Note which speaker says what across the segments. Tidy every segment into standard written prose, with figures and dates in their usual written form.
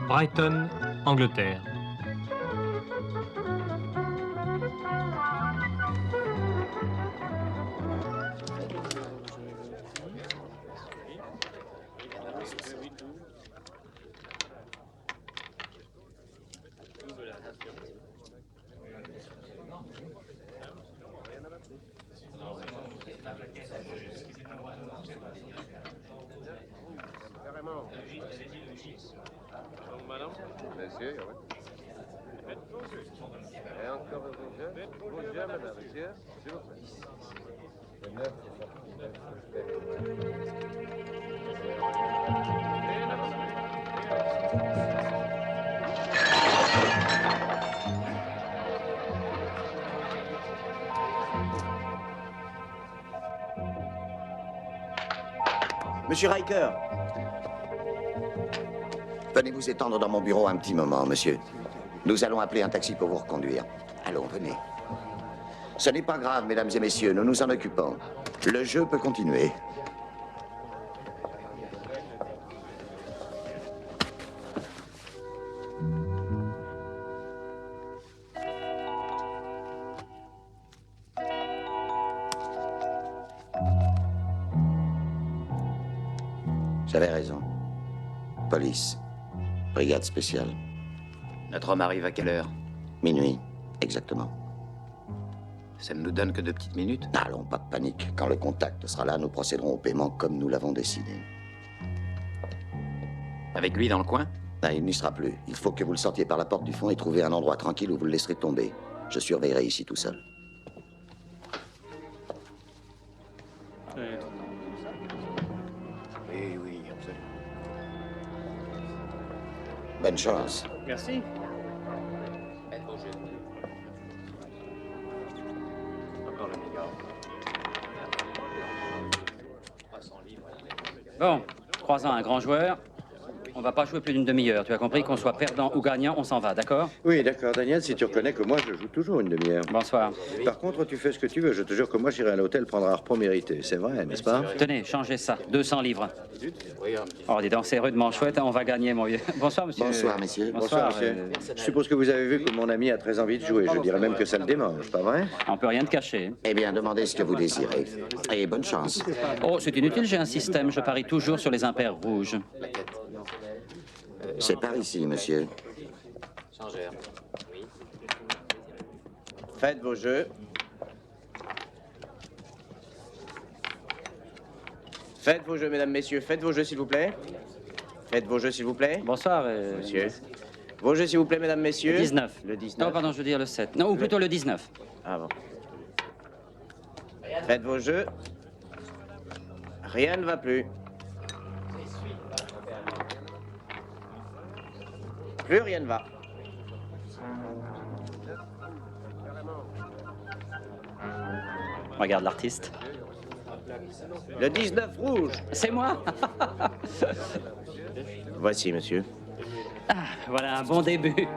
Speaker 1: Brighton, Angleterre.
Speaker 2: Monsieur, oui. Et encore vos jeux, madame, monsieur, s'il vous plaît.
Speaker 3: Monsieur Riker.
Speaker 4: Venez vous étendre dans mon bureau un petit moment, monsieur. Nous allons appeler un taxi pour vous reconduire. Allons, venez. Ce n'est pas grave, mesdames et messieurs, nous nous en occupons. Le jeu peut continuer. J'avais raison. Police. Brigade spéciale.
Speaker 3: Notre homme arrive à quelle heure?
Speaker 4: Minuit, exactement.
Speaker 3: Ça ne nous donne que 2 petites minutes?
Speaker 4: Allons, pas de panique. Quand le contact sera là, nous procéderons au paiement comme nous l'avons décidé.
Speaker 3: Avec lui dans le coin?
Speaker 4: Ah, il n'y sera plus. Il faut que vous le sortiez par la porte du fond et trouver un endroit tranquille où vous le laisserez tomber. Je surveillerai ici tout seul.
Speaker 3: Oui, oui, absolument.
Speaker 4: Bonne chance.
Speaker 5: Merci.
Speaker 6: Bon, croisant un grand joueur, on va pas jouer plus d'une demi-heure. Tu as compris qu'on soit perdant ou gagnant, on s'en va, d'accord?
Speaker 7: Oui, d'accord, Daniel, si tu reconnais que moi, je joue toujours une demi-heure.
Speaker 6: Bonsoir.
Speaker 7: Par contre, tu fais ce que tu veux. Je te jure que moi, j'irai à l'hôtel prendre un repas mérité. C'est vrai, n'est-ce pas?
Speaker 6: Tenez, changez ça. 200 livres. Oh, dis donc, c'est rudement chouette, hein, on va gagner, mon vieux. Bonsoir, monsieur.
Speaker 4: Bonsoir, messieurs.
Speaker 7: Bonsoir, monsieur. Je suppose que vous avez vu que mon ami a très envie de jouer. Je dirais même que ça le démange, pas vrai?
Speaker 6: On peut rien te cacher.
Speaker 4: Eh bien, demandez ce que vous désirez. Et bonne chance.
Speaker 6: Oh, c'est inutile, j'ai un système. Je parie toujours sur les impairs rouges.
Speaker 4: C'est par ici, monsieur.
Speaker 3: Changeur. Oui.
Speaker 5: Faites vos jeux. Faites vos jeux, mesdames, messieurs. Faites vos jeux, s'il vous plaît. Faites vos jeux, s'il vous plaît.
Speaker 6: Bonsoir,
Speaker 5: Monsieur. Vos jeux, s'il vous plaît, mesdames, messieurs.
Speaker 6: Le 19.
Speaker 5: Le 19.
Speaker 6: Non, pardon, je veux dire le 7. Non, ou plutôt le 19.
Speaker 5: Ah bon. Faites vos jeux. Rien ne va plus. Plus rien ne va.
Speaker 6: Regarde l'artiste.
Speaker 5: Le 19 rouge.
Speaker 6: C'est moi.
Speaker 5: Voici, monsieur.
Speaker 6: Ah, voilà un bon début.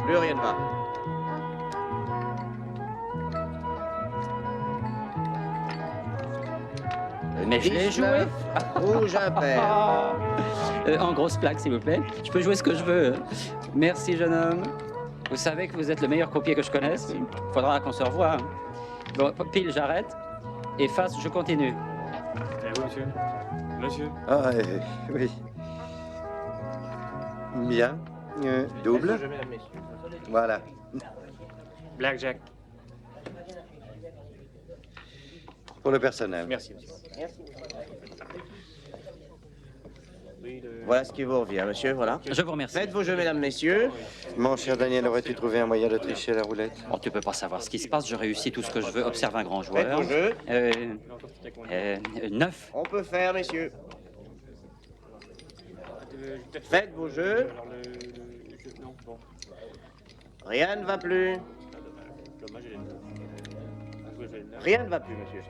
Speaker 5: Plus rien ne va.
Speaker 6: Mais je l'ai joué.
Speaker 5: 19 rouge impair.
Speaker 6: En grosse plaque, s'il vous plaît. Je peux jouer ce que je veux. Merci, jeune homme. Vous savez que vous êtes le meilleur croupier que je connaisse. Il faudra qu'on se revoie. Hein. Bon, pile, j'arrête. Et face, je continue.
Speaker 1: Et vous, monsieur? Monsieur?
Speaker 7: Ah, oui. Bien. Double.
Speaker 5: Faites vos jeux, mesdames, messieurs.
Speaker 7: Voilà.
Speaker 1: Blackjack.
Speaker 7: Pour le personnel.
Speaker 1: Merci, monsieur.
Speaker 5: Voilà ce qui vous revient, monsieur, voilà.
Speaker 6: Je vous remercie.
Speaker 5: Faites vos jeux, mesdames, messieurs.
Speaker 7: Mon cher Daniel, aurais-tu trouvé un moyen de tricher à la roulette?
Speaker 6: Oh, tu peux pas savoir ce qui se passe. Je réussis tout ce que je veux. Observe un grand
Speaker 5: Faites
Speaker 6: joueur.
Speaker 5: vos jeux.
Speaker 6: 9.
Speaker 5: On peut faire, messieurs. Faites vos jeux. Rien ne va plus. Rien ne va plus, monsieur.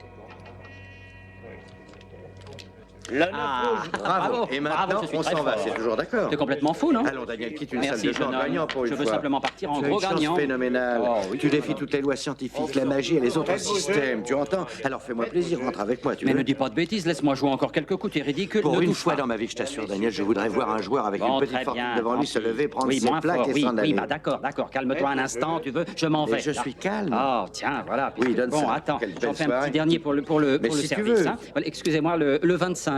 Speaker 5: Le 9 rouge.
Speaker 7: Bravo. Et maintenant,
Speaker 6: je suis
Speaker 7: on
Speaker 6: très
Speaker 7: s'en va.
Speaker 6: fort.
Speaker 7: C'est toujours d'accord.
Speaker 6: T'es complètement fou, non?
Speaker 7: Allons, Daniel, quitte une
Speaker 6: Merci,
Speaker 7: salle de
Speaker 6: jeune
Speaker 7: jeu en
Speaker 6: homme.
Speaker 7: gagnant pour une
Speaker 6: Je veux
Speaker 7: fois.
Speaker 6: simplement partir en
Speaker 7: Tu as
Speaker 6: gros
Speaker 7: une chance
Speaker 6: gagnant.
Speaker 7: phénoménale.
Speaker 6: Oh, oui,
Speaker 7: Tu
Speaker 6: je
Speaker 7: défies
Speaker 6: veux.
Speaker 7: toutes les lois scientifiques, la magie et les autres
Speaker 5: Faites vos jeux.
Speaker 7: systèmes. Tu entends? Alors fais-moi plaisir, rentre avec moi. Tu
Speaker 6: Mais
Speaker 7: veux?
Speaker 6: ne dis pas de bêtises, laisse-moi jouer encore quelques coups, t'es ridicule.
Speaker 7: Pour
Speaker 6: ne
Speaker 7: une
Speaker 6: touche
Speaker 7: fois
Speaker 6: pas.
Speaker 7: dans ma vie, je t'assure, Daniel, je voudrais voir un joueur avec
Speaker 6: Bon,
Speaker 7: une petite
Speaker 6: très
Speaker 7: fortune
Speaker 6: bien,
Speaker 7: devant lui
Speaker 6: tant
Speaker 7: se
Speaker 6: pis.
Speaker 7: lever, prendre
Speaker 6: oui,
Speaker 7: ses
Speaker 6: moins
Speaker 7: plaques
Speaker 6: fort,
Speaker 7: et
Speaker 6: oui,
Speaker 7: s'en aller.
Speaker 6: Oui, bah d'accord, calme-toi un instant, tu veux, je m'en
Speaker 7: Et
Speaker 6: vais.
Speaker 7: je suis calme.
Speaker 6: Oh, tiens, voilà.
Speaker 7: Oui, donne
Speaker 6: bon,
Speaker 7: ça.
Speaker 6: attends,
Speaker 7: Quelle
Speaker 6: j'en
Speaker 7: belle
Speaker 6: fais un
Speaker 7: soirée.
Speaker 6: petit dernier pour le
Speaker 7: Mais si tu
Speaker 6: service.
Speaker 7: veux.
Speaker 6: Hein. Voilà, excusez-moi, le 25.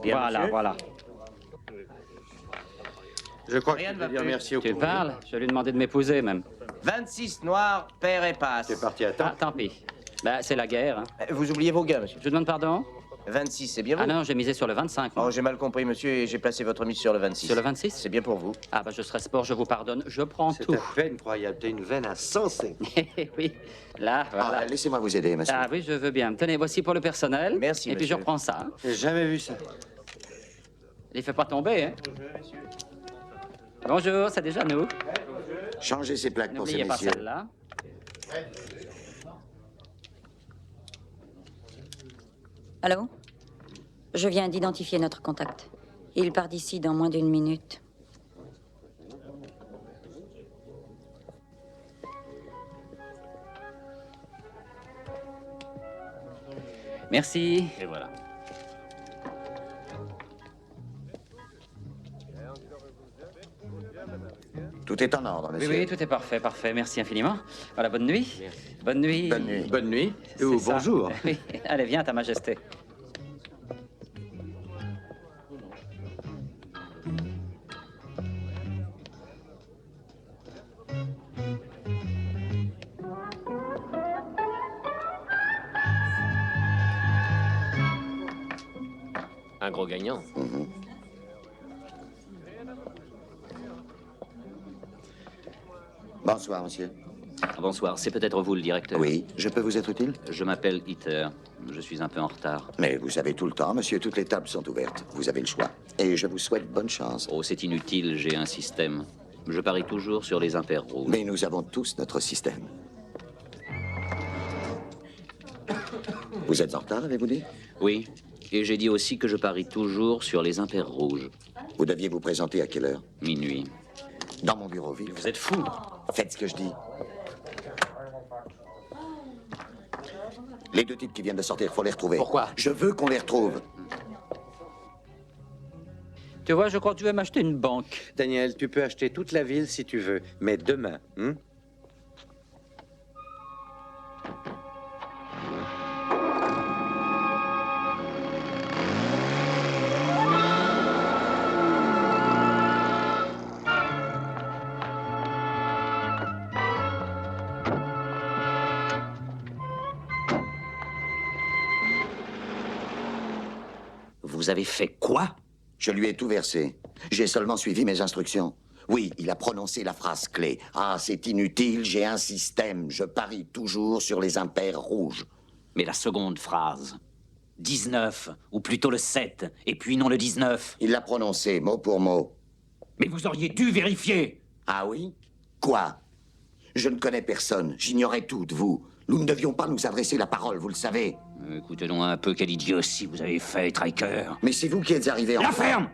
Speaker 5: Bien,
Speaker 6: voilà,
Speaker 5: monsieur.
Speaker 6: voilà.
Speaker 7: Je crois que
Speaker 5: Rien
Speaker 7: tu
Speaker 5: ne
Speaker 7: peux
Speaker 5: va
Speaker 7: dire
Speaker 5: plus.
Speaker 7: merci au
Speaker 6: Tu
Speaker 7: courrier.
Speaker 6: parles? Je lui ai demandé de m'épouser, même.
Speaker 5: 26 noirs, père et passe.
Speaker 7: C'est parti à temps.
Speaker 6: Ah, tant pis. Bah, c'est la guerre. Hein.
Speaker 5: Vous oubliez vos gains, monsieur.
Speaker 6: Je demande pardon?
Speaker 5: 26, c'est bien vous?
Speaker 6: Ah non, j'ai misé sur le 25. moi.
Speaker 5: Oh, j'ai mal compris, monsieur, et j'ai placé votre mise sur le 26.
Speaker 6: Sur le 26?
Speaker 5: C'est bien pour vous.
Speaker 6: Ah bah je serai sport, je vous pardonne, je prends
Speaker 7: C'est
Speaker 6: tout.
Speaker 7: à peine croyable. T'as une veine insensée.
Speaker 6: Oui, là, voilà.
Speaker 4: Ah, laissez-moi vous aider, monsieur.
Speaker 6: Ah oui, je veux bien. Tenez, voici pour le personnel.
Speaker 5: Merci,
Speaker 6: Et puis je
Speaker 5: monsieur.
Speaker 6: reprends ça. Hein.
Speaker 7: J'ai jamais vu ça.
Speaker 6: Les fais pas tomber, hein. Bonjour, c'est déjà nous.
Speaker 4: Changez ces plaques pour ces
Speaker 6: N'oubliez pas
Speaker 4: messieurs.
Speaker 6: celle-là.
Speaker 8: Allô? Je viens d'identifier notre contact. Il part d'ici dans moins d'une minute.
Speaker 6: Merci. Et voilà.
Speaker 4: Tout est en ordre,
Speaker 6: Oui,
Speaker 4: monsieur.
Speaker 6: oui, tout est parfait, parfait. Merci infiniment. Voilà, bonne nuit. Bonne nuit.
Speaker 4: Bonne nuit.
Speaker 7: Bonne nuit.
Speaker 6: C'est
Speaker 7: Ou
Speaker 6: ça.
Speaker 7: bonjour.
Speaker 6: Oui. Allez, viens, Ta Majesté.
Speaker 3: Un gros gagnant.
Speaker 4: Bonsoir, monsieur.
Speaker 3: Bonsoir, c'est peut-être vous le directeur.
Speaker 4: Oui, je peux vous être utile?
Speaker 3: Je m'appelle Hitter. Je suis un peu en retard.
Speaker 4: Mais vous avez tout le temps, monsieur. Toutes les tables sont ouvertes. Vous avez le choix. Et je vous souhaite bonne chance.
Speaker 3: Oh, c'est inutile, j'ai un système. Je parie toujours sur les impairs rouges.
Speaker 4: Mais nous avons tous notre système. Vous êtes en retard, avez-vous dit?
Speaker 3: Oui, et j'ai dit aussi que je parie toujours sur les impairs rouges.
Speaker 4: Vous deviez vous présenter à quelle heure?
Speaker 3: Minuit.
Speaker 4: Dans mon bureau, vite.
Speaker 3: Vous êtes fou.
Speaker 4: Faites ce que je dis. Les deux types qui viennent de sortir, faut les retrouver.
Speaker 3: Pourquoi?
Speaker 4: Je veux qu'on les retrouve.
Speaker 6: Tu vois, je crois que tu vas m'acheter une banque.
Speaker 7: Daniel, tu peux acheter toute la ville si tu veux, mais demain, hein?
Speaker 3: Vous avez fait quoi?
Speaker 4: Je lui ai tout versé. J'ai seulement suivi mes instructions. Oui, il a prononcé la phrase clé. Ah, c'est inutile, j'ai un système. Je parie toujours sur les impairs rouges.
Speaker 9: Mais la seconde phrase. 19, ou plutôt le 7, et puis non le 19.
Speaker 4: Il l'a prononcé mot pour mot.
Speaker 9: Mais vous auriez dû vérifier.
Speaker 4: Ah oui? Quoi? Je ne connais personne. J'ignorais tout de vous. Nous ne devions pas nous adresser la parole, vous le savez.
Speaker 9: Écoutez-nous un peu, quelle idiotie vous avez fait, Triker.
Speaker 4: Mais c'est vous qui êtes arrivé en...
Speaker 9: La ferme!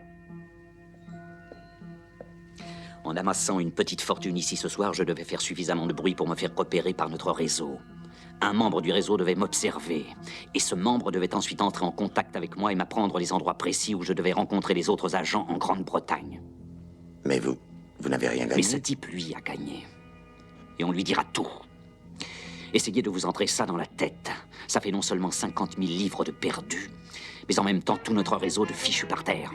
Speaker 9: En amassant une petite fortune ici ce soir, je devais faire suffisamment de bruit pour me faire repérer par notre réseau. Un membre du réseau devait m'observer. Et ce membre devait ensuite entrer en contact avec moi et m'apprendre les endroits précis où je devais rencontrer les autres agents en Grande-Bretagne.
Speaker 4: Mais vous n'avez rien gagné.
Speaker 9: Mais ce type, lui, a gagné. Et on lui dira tout. Essayez de vous entrer ça dans la tête. Ça fait non seulement 50 000 livres de perdus, mais en même temps tout notre réseau de fichus par terre.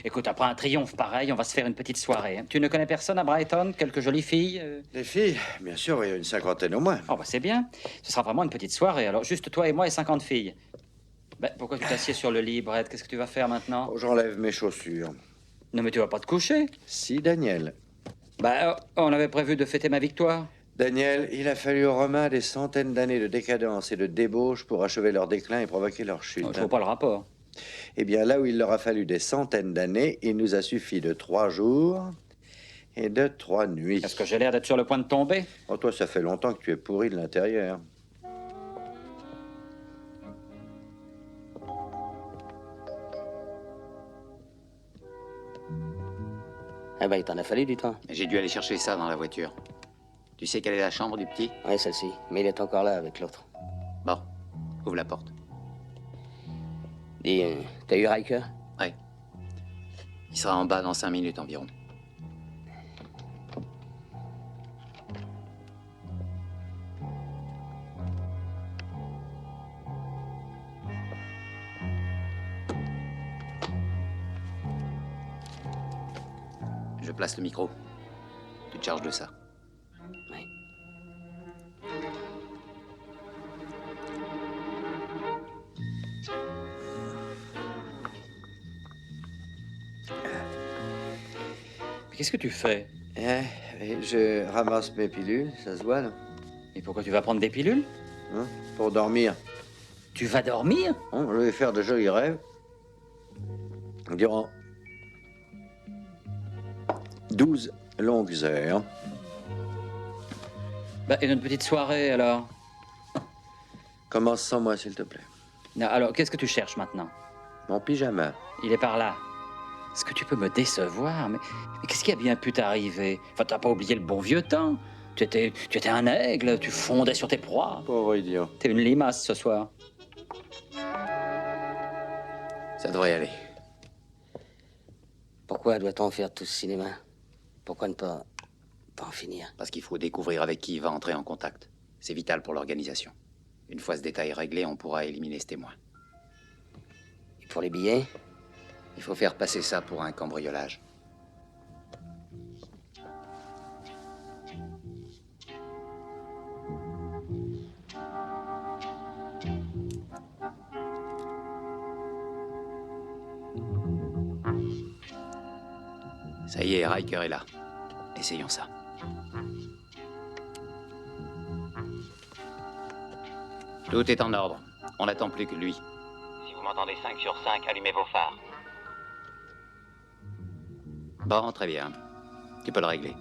Speaker 6: Écoute, après un triomphe pareil, on va se faire une petite soirée. Tu ne connais personne à Brighton? Quelques jolies filles?
Speaker 7: Les filles, bien sûr, il y a une cinquantaine au moins.
Speaker 6: Oh, bah c'est bien. Ce sera vraiment une petite soirée. Alors, juste toi et moi et 50 filles. Ben, pourquoi tu t'assieds sur le lit, Brett? Qu'est-ce que tu vas faire maintenant?
Speaker 7: Oh, j'enlève mes chaussures.
Speaker 6: Non, mais tu vas pas te coucher.
Speaker 7: Si, Daniel.
Speaker 6: Bah, on avait prévu de fêter ma victoire.
Speaker 7: Daniel, il a fallu aux Romains des centaines d'années de décadence et de débauche pour achever leur déclin et provoquer leur chute.
Speaker 6: Oh, je vois pas le rapport.
Speaker 7: Eh bien, là où il leur a fallu des centaines d'années, il nous a suffi de 3 jours et de 3 nuits.
Speaker 6: Est-ce que j'ai l'air d'être sur le point de tomber?
Speaker 7: Oh, toi, ça fait longtemps que tu es pourri de l'intérieur.
Speaker 10: Eh ben, il t'en a fallu du temps.
Speaker 11: J'ai dû aller chercher ça dans la voiture. Tu sais quelle est la chambre du petit?
Speaker 10: Oui, celle-ci. Mais il est encore là avec l'autre.
Speaker 11: Bon, ouvre la porte.
Speaker 10: Dis, t'as eu Riker?
Speaker 11: Ouais. Il sera en bas dans 5 minutes environ. Je place le micro. Tu te charges de ça.
Speaker 10: Oui.
Speaker 6: Mais qu'est-ce que tu fais?
Speaker 7: Je ramasse mes pilules, ça se voit, là.
Speaker 6: Et pourquoi tu vas prendre des pilules?
Speaker 7: Hein, pour dormir.
Speaker 6: Tu vas dormir?
Speaker 7: Hein, je vais faire de jolis rêves. Durant 12 longues heures.
Speaker 6: Bah, et notre petite soirée, alors?
Speaker 7: Commence sans moi, s'il te plaît.
Speaker 6: Non, alors, qu'est-ce que tu cherches maintenant?
Speaker 7: Mon pyjama.
Speaker 6: Il est par là. Est-ce que tu peux me décevoir? Mais qu'est-ce qui a bien pu t'arriver? Enfin, t'as pas oublié le bon vieux temps. Tu étais un aigle, tu fondais sur tes proies.
Speaker 7: Pauvre idiot.
Speaker 6: T'es une limace ce soir.
Speaker 11: Ça devrait aller.
Speaker 10: Pourquoi doit-on faire tout ce cinéma? Pourquoi ne pas en finir?
Speaker 11: Parce qu'il faut découvrir avec qui il va entrer en contact. C'est vital pour l'organisation. Une fois ce détail réglé, on pourra éliminer ce témoin.
Speaker 10: Et pour les billets?
Speaker 11: Il faut faire passer ça pour un cambriolage. Ça y est, Riker est là. Essayons ça. Tout est en ordre. On n'attend plus que lui.
Speaker 9: Si vous m'entendez 5 sur 5, allumez vos phares.
Speaker 11: Bon, très bien. Tu peux le régler.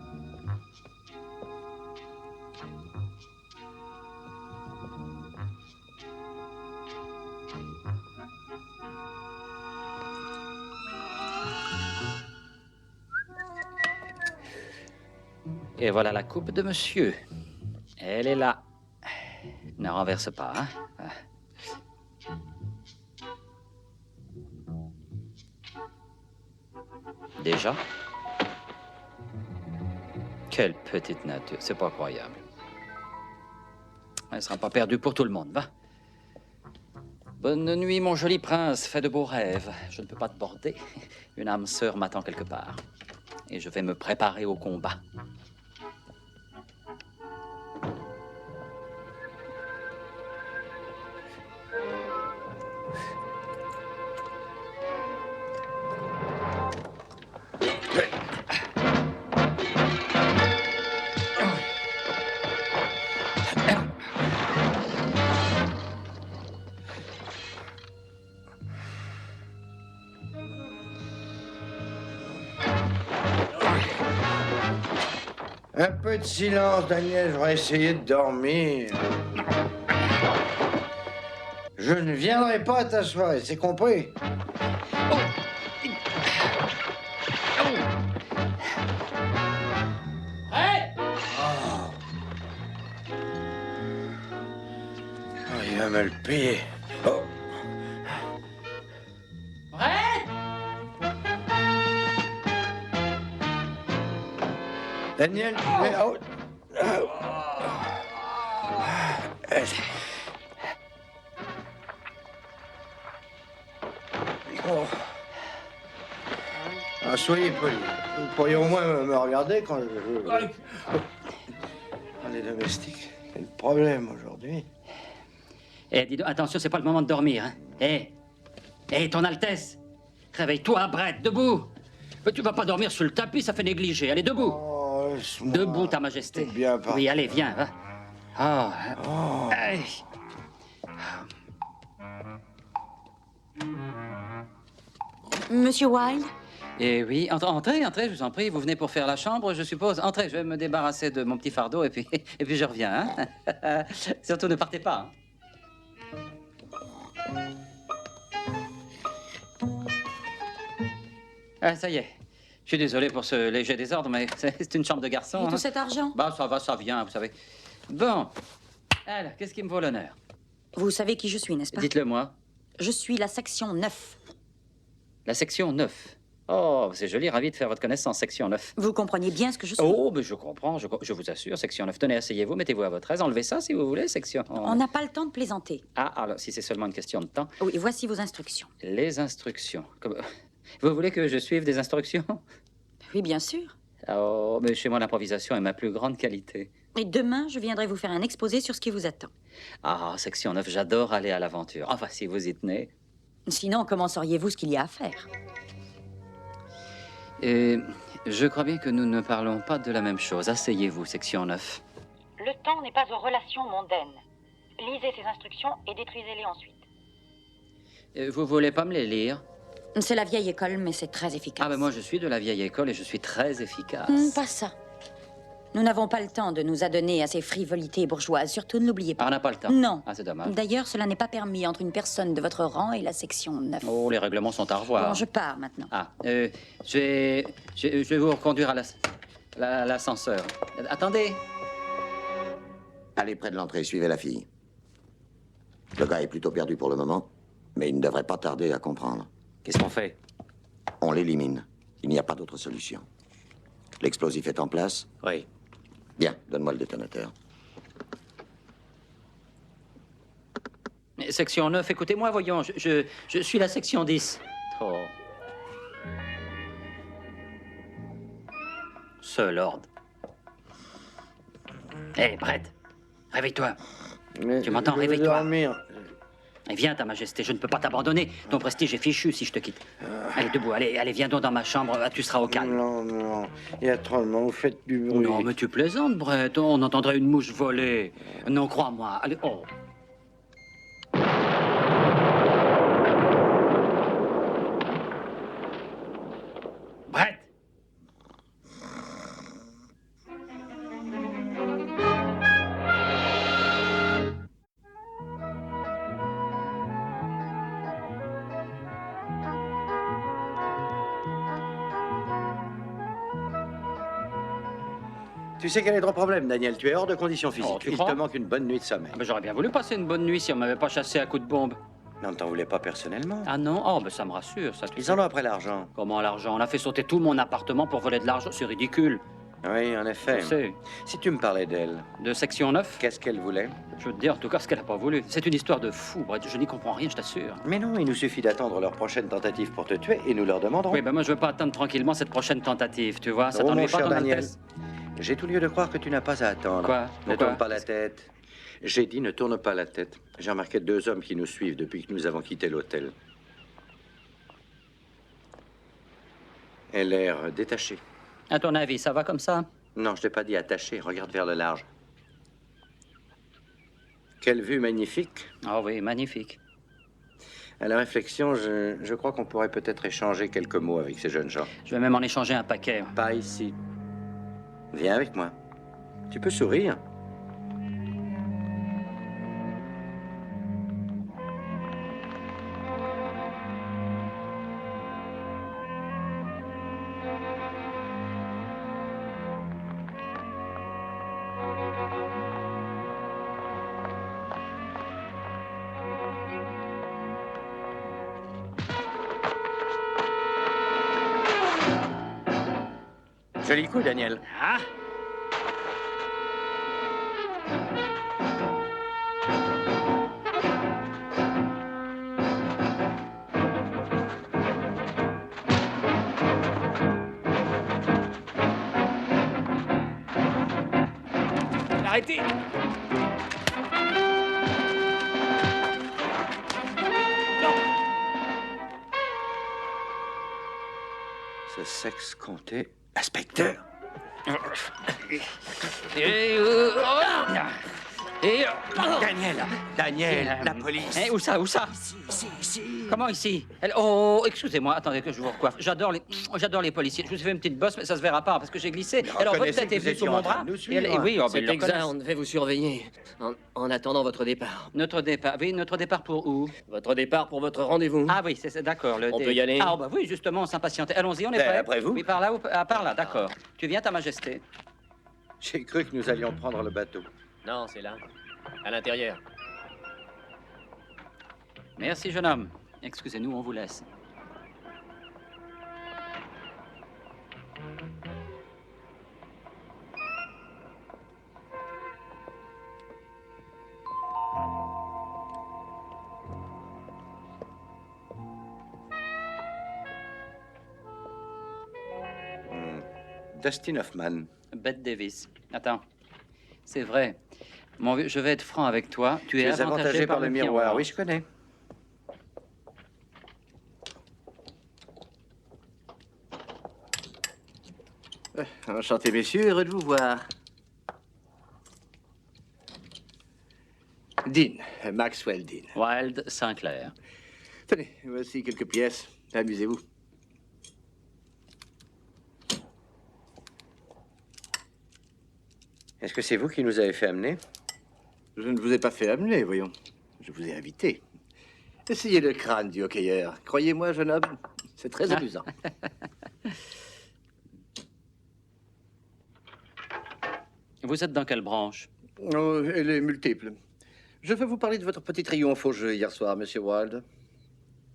Speaker 6: Et voilà la coupe de monsieur. Elle est là. Ne renverse pas, hein? Déjà? Quelle petite nature, c'est pas croyable. Elle sera pas perdue pour tout le monde, va. Bonne nuit, mon joli prince, fais de beaux rêves. Je ne peux pas te border. Une âme sœur m'attend quelque part. Et je vais me préparer au combat.
Speaker 7: Un peu de silence, Daniel, je vais essayer de dormir. Je ne viendrai pas à ta soirée, c'est compris? me le payer. Oh. Daniel, mais... Oh. Oh. Ah, soyez poli. Vous pourriez au moins me regarder quand je... Les domestiques, quel problème aujourd'hui.
Speaker 6: Eh, dis donc, attention, c'est pas le moment de dormir, hein. Eh, ton Altesse, réveille-toi, Brett, debout. Mais tu vas pas dormir sur le tapis, ça fait négliger. Allez, debout.
Speaker 7: Oh, laisse-moi.
Speaker 6: Debout, ta Majesté.
Speaker 7: C'est bien parti.
Speaker 6: Oui, allez, viens, va.
Speaker 7: Oh.
Speaker 6: Hey.
Speaker 8: Monsieur Wilde?
Speaker 6: Eh oui, entrez, je vous en prie. Vous venez pour faire la chambre, je suppose. Entrez, je vais me débarrasser de mon petit fardeau et puis, et puis je reviens. Hein. Surtout, ne partez pas. Ah, ça y est. Je suis désolé pour ce léger désordre, mais c'est une chambre de garçon.
Speaker 8: Et
Speaker 6: hein.
Speaker 8: tout cet argent?
Speaker 6: Bah, ça va, ça vient, vous savez. Bon. Alors, qu'est-ce qui me vaut l'honneur?
Speaker 8: Vous savez qui je suis, n'est-ce pas?
Speaker 6: Dites-le-moi.
Speaker 8: Je suis la section 9.
Speaker 6: La section 9. Oh, c'est joli, ravi de faire votre connaissance, section 9.
Speaker 8: Vous comprenez bien ce que je suis?
Speaker 6: Oh, mais je comprends, je vous assure, section 9. Tenez, asseyez-vous, mettez-vous à votre aise, enlevez ça si vous voulez, section...
Speaker 8: On n'a pas le temps de plaisanter.
Speaker 6: Ah, alors, si c'est seulement une question de temps.
Speaker 8: Oui, voici vos instructions.
Speaker 6: Les instructions. Vous voulez que je suive des instructions?
Speaker 8: Oui, bien sûr.
Speaker 6: Oh, mais chez moi, l'improvisation est ma plus grande qualité.
Speaker 8: Et demain, je viendrai vous faire un exposé sur ce qui vous attend.
Speaker 6: Ah, section 9, j'adore aller à l'aventure. Enfin, si vous y tenez.
Speaker 8: Sinon, comment sauriez-vous ce qu'il y a à faire?
Speaker 6: Et je crois bien que nous ne parlons pas de la même chose. Asseyez-vous, section 9.
Speaker 8: Le temps n'est pas aux relations mondaines. Lisez ces instructions et détruisez-les ensuite.
Speaker 6: Vous voulez pas me les lire?
Speaker 8: C'est la vieille école, mais c'est très efficace.
Speaker 6: Ah, ben moi, je suis de la vieille école et je suis très efficace.
Speaker 8: Pas ça. Nous n'avons pas le temps de nous adonner à ces frivolités bourgeoises. Surtout, ne l'oubliez pas.
Speaker 6: Ah, on n'a pas le temps?
Speaker 8: Non.
Speaker 6: Ah, c'est dommage.
Speaker 8: D'ailleurs, cela n'est pas permis entre une personne de votre rang et la section 9.
Speaker 6: Oh, les règlements sont à revoir.
Speaker 8: Bon, je pars maintenant.
Speaker 6: Ah, je vais vous reconduire à l'ascenseur. Attendez.
Speaker 4: Allez près de l'entrée, suivez la fille. Le gars est plutôt perdu pour le moment, mais il ne devrait pas tarder à comprendre.
Speaker 6: Qu'est-ce qu'on fait?
Speaker 4: On l'élimine. Il n'y a pas d'autre solution. L'explosif est en place?
Speaker 6: Oui.
Speaker 4: Bien, donne-moi le détonateur.
Speaker 6: Section 9, écoutez-moi, voyons, je suis la section 10. Oh. Ce lord. Hé, Brett, réveille-toi. Tu m'entends? Réveille-toi. Et viens, ta Majesté, je ne peux pas t'abandonner. Ton prestige est fichu si je te quitte. Allez, debout, allez, viens donc dans ma chambre, tu seras au calme.
Speaker 7: Non, il y a trop de monde, vous faites du bruit.
Speaker 6: Non, mais tu plaisantes, Brett, on entendrait une mouche voler. Non, crois-moi, allez, oh. Brett!
Speaker 7: Tu sais quel est ton problème, Daniel? Tu es hors de condition physique.
Speaker 6: Oh, tu
Speaker 7: Il
Speaker 6: crois?
Speaker 7: te manque une bonne nuit de sommeil.
Speaker 6: Ah ben, j'aurais bien voulu passer une bonne nuit si on m'avait pas chassé à coups de bombe.
Speaker 7: Non, ne t'en voulais pas personnellement.
Speaker 6: Ah non? Oh, ben ça me rassure, ça.
Speaker 7: Ils en ont après l'argent.
Speaker 6: Comment l'argent? On a fait sauter tout mon appartement pour voler de l'argent, c'est ridicule.
Speaker 7: Oui, en effet.
Speaker 6: Je sais.
Speaker 7: Si tu me parlais d'elle,
Speaker 6: De section 9?
Speaker 7: qu'est-ce qu'elle voulait?
Speaker 6: Je veux te dire en tout cas ce qu'elle a pas voulu. C'est une histoire de fou, Brett. Je n'y comprends rien, je t'assure.
Speaker 7: Mais non, il nous suffit d'attendre leur prochaine tentative pour te tuer et nous leur demanderons.
Speaker 6: Oui, ben moi je veux pas attendre tranquillement cette prochaine tentative, tu vois. Ça
Speaker 7: Oh,
Speaker 6: t'ennuie
Speaker 7: mon
Speaker 6: pas,
Speaker 7: cher
Speaker 6: ton
Speaker 7: Daniel,
Speaker 6: Altesse?
Speaker 7: j'ai tout lieu de croire que tu n'as pas à attendre.
Speaker 6: Quoi?
Speaker 7: Ne
Speaker 6: Pourquoi?
Speaker 7: tourne pas la tête. J'ai dit ne tourne pas la tête. J'ai remarqué 2 hommes qui nous suivent depuis que nous avons quitté l'hôtel. Elle a l'air détachée.
Speaker 6: À ton avis, ça va comme ça?
Speaker 7: Non, je t'ai pas dit attaché. Regarde vers le large. Quelle vue magnifique.
Speaker 6: Ah oui, magnifique.
Speaker 7: À la réflexion, je crois qu'on pourrait peut-être échanger quelques mots avec ces jeunes gens.
Speaker 6: Je vais même en échanger un paquet.
Speaker 7: Pas ici. Viens avec moi. Tu peux sourire.
Speaker 5: Joli coup, Daniel.
Speaker 6: Ah.
Speaker 5: Arrêtez!
Speaker 7: Ce sexe compté. Inspecteur! Daniel, la police.
Speaker 6: Où ça? Comment ici? Oh, excusez-moi, attendez que je vous recoiffe. J'adore les policiers. Je vous ai fait une petite bosse, mais ça se verra pas parce que j'ai glissé. Alors votre tête est venue sur mon bras. Oui,
Speaker 10: C'est exact, on devait vous surveiller en attendant votre départ.
Speaker 6: Notre départ. Oui, notre départ pour où?
Speaker 10: Votre départ pour votre rendez-vous.
Speaker 6: Ah oui, c'est d'accord.
Speaker 10: On peut y aller?
Speaker 6: Ah bah oui, justement, on s'impatientait. Allons-y, on est prêts.
Speaker 7: Après vous?
Speaker 6: Oui, par là ou par là, d'accord. Tu viens, Ta Majesté.
Speaker 7: J'ai cru que nous allions prendre le bateau.
Speaker 10: Non, c'est là. À l'intérieur.
Speaker 6: Merci, jeune homme. Excusez-nous, on vous laisse.
Speaker 7: Dustin Hoffman.
Speaker 6: Bette Davis. Attends. C'est vrai. Mon vieux, je vais être franc avec toi. Tu es
Speaker 7: avantagé par le miroir. Oui, je connais.
Speaker 5: Enchanté, messieurs, heureux de vous voir. Dean, Maxwell Dean.
Speaker 6: Wilde Sinclair.
Speaker 5: Tenez, voici quelques pièces. Amusez-vous.
Speaker 7: Est-ce que c'est vous qui nous avez fait amener?
Speaker 5: Je ne vous ai pas fait amener, voyons. Je vous ai invité. Essayez le crâne du hockeyeur. Croyez-moi, jeune homme, c'est très amusant.
Speaker 6: Vous êtes dans quelle branche?
Speaker 5: Oh, elle est multiple. Je veux vous parler de votre petit triomphe au jeu hier soir, monsieur Wilde.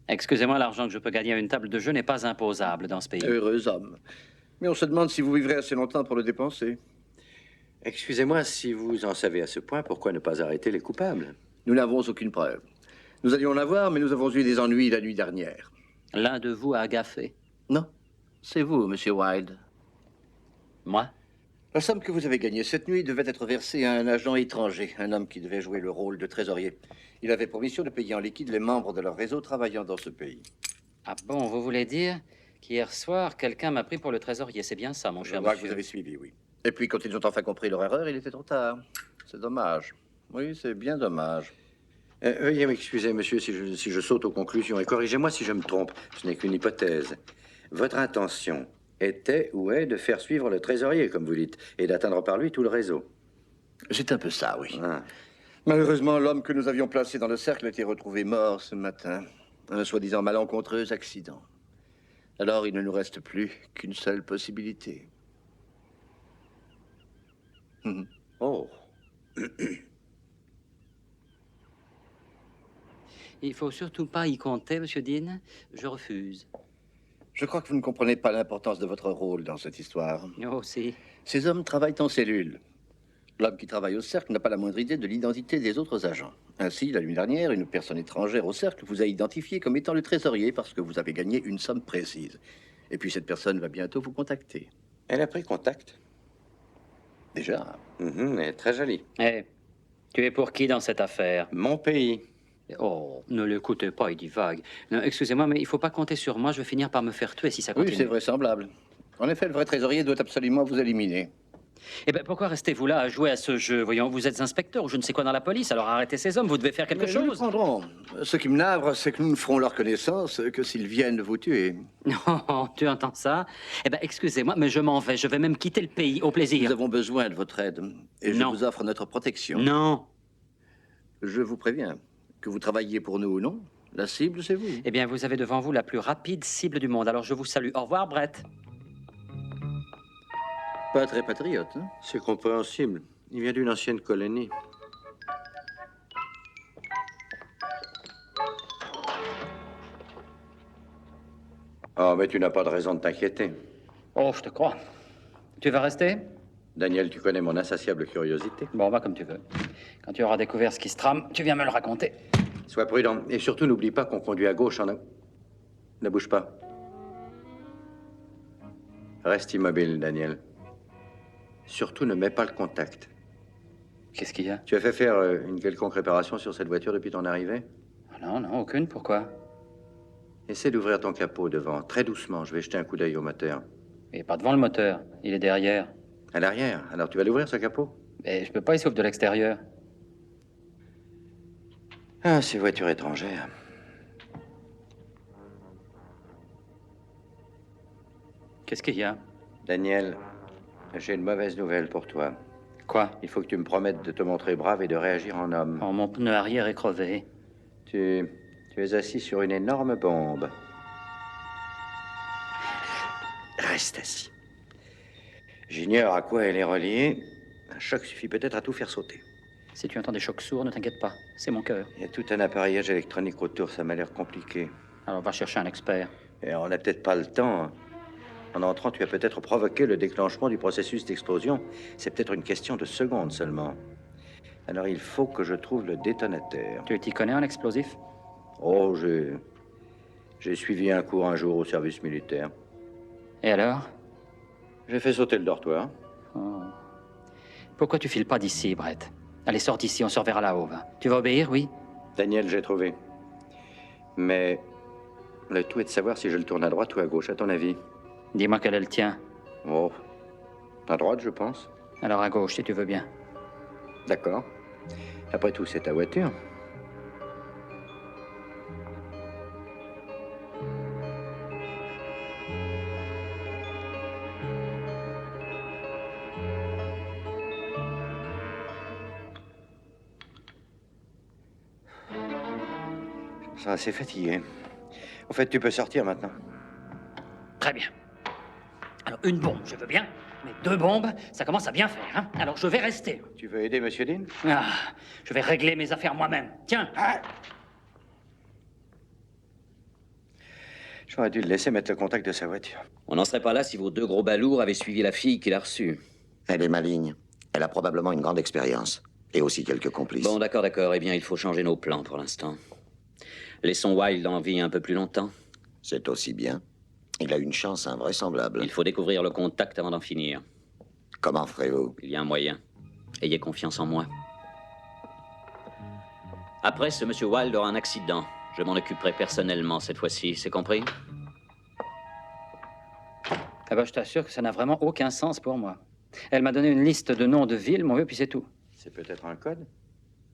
Speaker 6: Excusez-moi, l'argent que je peux gagner à une table de jeu n'est pas imposable dans ce pays.
Speaker 5: Heureux homme. Mais on se demande si vous vivrez assez longtemps pour le dépenser.
Speaker 7: Excusez-moi, si vous en savez à ce point, pourquoi ne pas arrêter les coupables?
Speaker 5: Nous n'avons aucune preuve. Nous allions en avoir, mais nous avons eu des ennuis la nuit dernière.
Speaker 6: L'un de vous a gaffé.
Speaker 5: Non, c'est vous, monsieur Wilde.
Speaker 6: Moi?
Speaker 5: La somme que vous avez gagnée cette nuit devait être versée à un agent étranger, un homme qui devait jouer le rôle de trésorier. Il avait pour mission de payer en liquide les membres de leur réseau travaillant dans ce pays.
Speaker 6: Ah bon, vous voulez dire qu'hier soir, quelqu'un m'a pris pour le trésorier. C'est bien ça, mon
Speaker 5: Je
Speaker 6: cher
Speaker 5: vois que
Speaker 6: monsieur.
Speaker 5: vous avez suivi, oui. Et puis, quand ils ont enfin compris leur erreur, il était trop tard. C'est dommage. Oui, c'est bien dommage.
Speaker 7: Veuillez m'excuser, monsieur, si je saute aux conclusions, et corrigez-moi si je me trompe. Ce n'est qu'une hypothèse. Votre intention était ou est de faire suivre le trésorier, comme vous dites, et d'atteindre par lui tout le réseau.
Speaker 5: C'est un peu ça, oui.
Speaker 7: Ah.
Speaker 5: Malheureusement, l'homme que nous avions placé dans le cercle a été retrouvé mort ce matin. Un soi-disant malencontreux accident. Alors, il ne nous reste plus qu'une seule possibilité.
Speaker 7: Oh.
Speaker 6: Il faut surtout pas y compter, monsieur Dean. Je refuse.
Speaker 5: Je crois que vous ne comprenez pas l'importance de votre rôle dans cette histoire.
Speaker 6: Oh, si.
Speaker 5: Ces hommes travaillent en cellule. L'homme qui travaille au cercle n'a pas la moindre idée de l'identité des autres agents. Ainsi, la nuit dernière, une personne étrangère au cercle vous a identifié comme étant le trésorier parce que vous avez gagné une somme précise. Et puis cette personne va bientôt vous contacter.
Speaker 7: Elle a pris contact.
Speaker 5: Déjà?
Speaker 7: Elle est très jolie.
Speaker 6: Eh, tu es pour qui dans cette affaire?
Speaker 7: Mon pays.
Speaker 6: Oh, ne l'écoutez pas, il divague. Non, excusez-moi, mais il faut pas compter sur moi. Je vais finir par me faire tuer si ça continue.
Speaker 5: Oui, c'est vraisemblable. En effet, le vrai trésorier doit absolument vous éliminer.
Speaker 6: Eh bien, pourquoi restez-vous là à jouer à ce jeu? Voyons, vous êtes inspecteur ou je ne sais quoi dans la police, alors arrêtez ces hommes, vous devez faire quelque
Speaker 5: Mais nous le
Speaker 6: chose.
Speaker 5: prendrons. Ce qui me navre, c'est que nous ne ferons leur connaissance que s'ils viennent vous tuer.
Speaker 6: Non, tu entends ça? Eh bien, excusez-moi, mais je m'en vais. Je vais même quitter le pays. Au plaisir.
Speaker 5: Nous avons besoin de votre aide. Et je
Speaker 6: Non.
Speaker 5: vous offre notre protection.
Speaker 6: Non.
Speaker 5: Je vous préviens, que vous travailliez pour nous ou non, la cible, c'est vous.
Speaker 6: Eh bien, vous avez devant vous la plus rapide cible du monde. Alors, je vous salue. Au revoir, Brett.
Speaker 5: Pas très patriote, hein?
Speaker 7: C'est compréhensible. Il vient d'une ancienne colonie. Oh, mais tu n'as pas de raison de t'inquiéter.
Speaker 6: Oh, je te crois. Tu vas rester?
Speaker 7: Daniel, tu connais mon insatiable curiosité.
Speaker 6: Bon, va comme tu veux. Quand tu auras découvert ce qui se trame, tu viens me le raconter.
Speaker 7: Sois prudent. Et surtout, n'oublie pas qu'on conduit à gauche en... Ne bouge pas. Reste immobile, Daniel. Surtout, ne mets pas le contact.
Speaker 6: Qu'est-ce qu'il y a?
Speaker 7: Tu as fait faire une quelconque réparation sur cette voiture depuis ton arrivée?
Speaker 6: Non, non, aucune. Pourquoi?
Speaker 7: Essaie d'ouvrir ton capot devant, très doucement. Je vais jeter un coup d'œil au moteur.
Speaker 6: Il n'est pas devant le moteur. Il est derrière.
Speaker 7: À l'arrière. Alors, tu vas l'ouvrir, ce capot?
Speaker 6: Mais je peux pas, il s'ouvre de l'extérieur.
Speaker 7: Ah, ces voitures étrangères.
Speaker 6: Qu'est-ce qu'il y a?
Speaker 7: Daniel, j'ai une mauvaise nouvelle pour toi.
Speaker 6: Quoi?
Speaker 7: Il faut que tu me promettes de te montrer brave et de réagir en homme.
Speaker 6: Oh, mon pneu arrière est crevé.
Speaker 7: Tu es assis sur une énorme bombe. Reste assis. J'ignore à quoi elle est reliée. Un choc suffit peut-être à tout faire sauter.
Speaker 6: Si tu entends des chocs sourds, ne t'inquiète pas. C'est mon cœur.
Speaker 7: Il y a tout un appareillage électronique autour, ça m'a l'air compliqué.
Speaker 6: Alors va chercher un expert.
Speaker 7: Et on n'a peut-être pas le temps. En entrant, tu as peut-être provoqué le déclenchement du processus d'explosion. C'est peut-être une question de secondes seulement. Alors il faut que je trouve le détonateur.
Speaker 6: Tu t'y connais en explosif?
Speaker 7: Oh, j'ai suivi un cours un jour au service militaire.
Speaker 6: Et alors?
Speaker 7: J'ai fait sauter le dortoir.
Speaker 6: Oh. Pourquoi tu files pas d'ici, Brett? Allez, sors d'ici, on se reverra là-haut. Va. Tu vas obéir, oui?
Speaker 7: Daniel, j'ai trouvé. Mais le tout est de savoir si je le tourne à droite ou à gauche, à ton avis.
Speaker 6: Dis-moi quel est le tien.
Speaker 7: Oh, à droite, je pense.
Speaker 6: Alors à gauche, si tu veux bien.
Speaker 7: D'accord. Après tout, c'est ta voiture. Je me sens assez fatigué. En fait, tu peux sortir maintenant.
Speaker 6: Très bien. Alors, une bombe, je veux bien. Mais 2 bombes, ça commence à bien faire, hein? Alors, je vais rester.
Speaker 7: Tu veux aider Monsieur Dean?
Speaker 6: Ah, je vais régler mes affaires moi-même. Tiens.
Speaker 7: Ah. J'aurais dû le laisser mettre le contact de sa voiture.
Speaker 3: On n'en serait pas là si vos 2 gros balourds avaient suivi la fille qui l'a reçue.
Speaker 4: Elle est maligne. Elle a probablement une grande expérience. Et aussi quelques complices.
Speaker 3: Bon, d'accord. Eh bien, il faut changer nos plans pour l'instant. Laissons Wilde en vie un peu plus longtemps.
Speaker 4: C'est aussi bien. Il a une chance invraisemblable.
Speaker 3: Il faut découvrir le contact avant d'en finir.
Speaker 4: Comment ferez-vous?
Speaker 3: Il y a un moyen. Ayez confiance en moi. Après, ce monsieur Wilde aura un accident. Je m'en occuperai personnellement cette fois-ci, c'est compris?
Speaker 6: Eh ben, je t'assure que ça n'a vraiment aucun sens pour moi. Elle m'a donné une liste de noms de villes, mon vieux, puis c'est tout.
Speaker 7: C'est peut-être un code?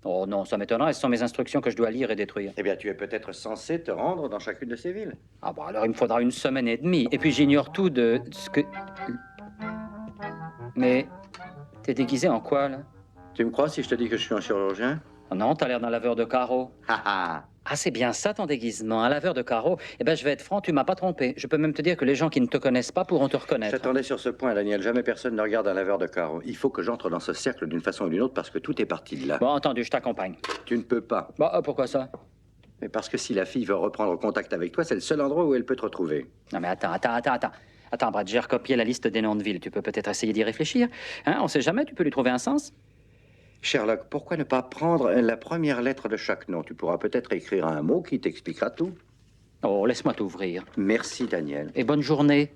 Speaker 6: Oh non, ça m'étonnerait. Ce sont mes instructions que je dois lire et détruire.
Speaker 7: Eh bien, tu es peut-être censé te rendre dans chacune de ces villes.
Speaker 6: Ah bon, alors il me faudra 1 semaine et demie. Et puis j'ignore tout de ce que... Mais t'es déguisé en quoi, là?
Speaker 7: Tu me crois si je te dis que je suis un chirurgien?
Speaker 6: Oh non, t'as l'air d'un laveur de carreaux. Ah, c'est bien ça, ton déguisement, un laveur de carreaux. Eh ben, je vais être franc, tu m'as pas trompé. Je peux même te dire que les gens qui ne te connaissent pas pourront te reconnaître.
Speaker 7: J'attendais sur ce point, Daniel. Jamais personne ne regarde un laveur de carreaux. Il faut que j'entre dans ce cercle d'une façon ou d'une autre parce que tout est parti de là.
Speaker 6: Bon, entendu, je t'accompagne.
Speaker 7: Tu ne peux pas.
Speaker 6: Bon, pourquoi ça?
Speaker 7: Mais parce que si la fille veut reprendre contact avec toi, c'est le seul endroit où elle peut te retrouver.
Speaker 6: Non, mais attends. Attends, Brad, j'ai recopié la liste des noms de villes. Tu peux peut-être essayer d'y réfléchir. Hein, on sait jamais, tu peux lui trouver un sens.
Speaker 7: Sherlock, pourquoi ne pas prendre la première lettre de chaque nom? Tu pourras peut-être écrire un mot qui t'expliquera tout.
Speaker 6: Oh, laisse-moi t'ouvrir.
Speaker 7: Merci, Daniel.
Speaker 6: Et bonne journée.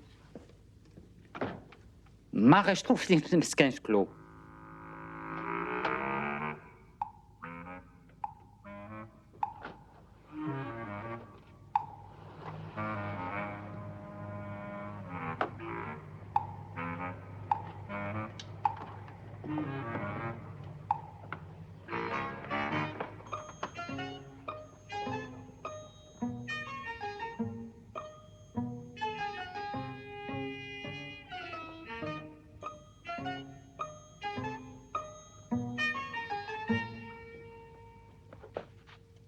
Speaker 6: Marèche trouve 15 clos.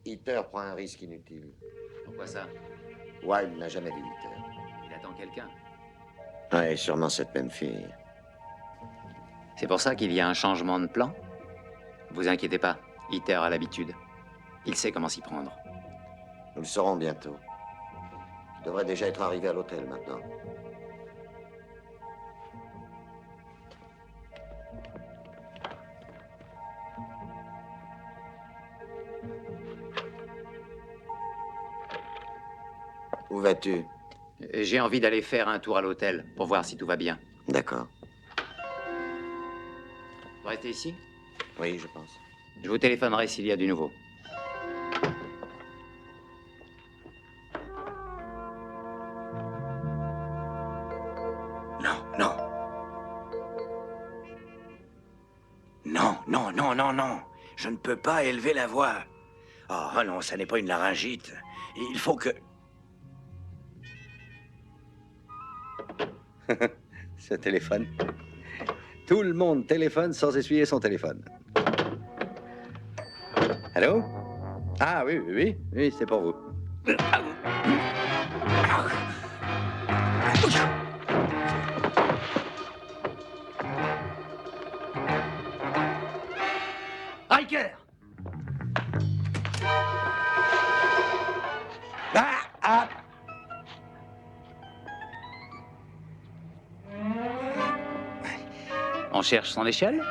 Speaker 4: Hitter prend un risque inutile.
Speaker 11: Pourquoi ça?
Speaker 4: Wilde n'a jamais vu Hitter.
Speaker 11: Il attend quelqu'un.
Speaker 4: Ouais, sûrement cette même fille.
Speaker 11: C'est pour ça qu'il y a un changement de plan? Vous inquiétez pas, Hitter a l'habitude. Il sait comment s'y prendre.
Speaker 4: Nous le saurons bientôt. Il devrait déjà être arrivé à l'hôtel maintenant. vas-tu?
Speaker 11: J'ai envie d'aller faire un tour à l'hôtel pour voir si tout va bien.
Speaker 4: D'accord.
Speaker 11: Vous restez ici?
Speaker 4: Oui, je pense.
Speaker 11: Je vous téléphonerai s'il y a du nouveau.
Speaker 12: Non, non. Non, non, non, non, non. Je ne peux pas élever la voix. Oh non, ça n'est pas une laryngite. Il faut que...
Speaker 5: Ce téléphone. Tout le monde téléphone sans essuyer son téléphone. Allô? Ah oui, oui, oui, oui, c'est pour vous.
Speaker 12: Riker! Ah, ah.
Speaker 11: On cherche son échelle?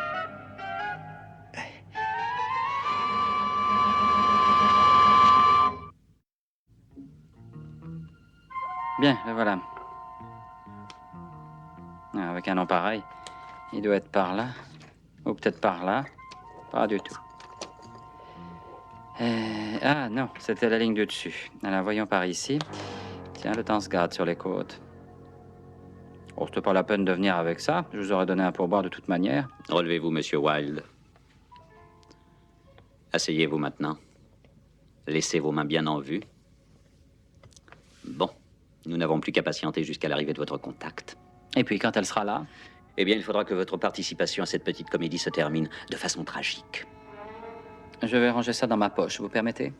Speaker 6: Bien, le voilà. Ah, avec un nom pareil, il doit être par là. Ou peut-être par là. Pas du tout. Ah non, c'était la ligne du dessus. Alors, voyons par ici. Tiens, le temps se garde sur les côtes. Oh, c'était pas la peine de venir avec ça. Je vous aurais donné un pourboire de toute manière.
Speaker 3: Relevez-vous, monsieur Wilde. Asseyez-vous maintenant. Laissez vos mains bien en vue. Bon, nous n'avons plus qu'à patienter jusqu'à l'arrivée de votre contact.
Speaker 6: Et puis, quand elle sera là?
Speaker 3: Eh bien, il faudra que votre participation à cette petite comédie se termine de façon tragique.
Speaker 6: Je vais ranger ça dans ma poche, vous permettez?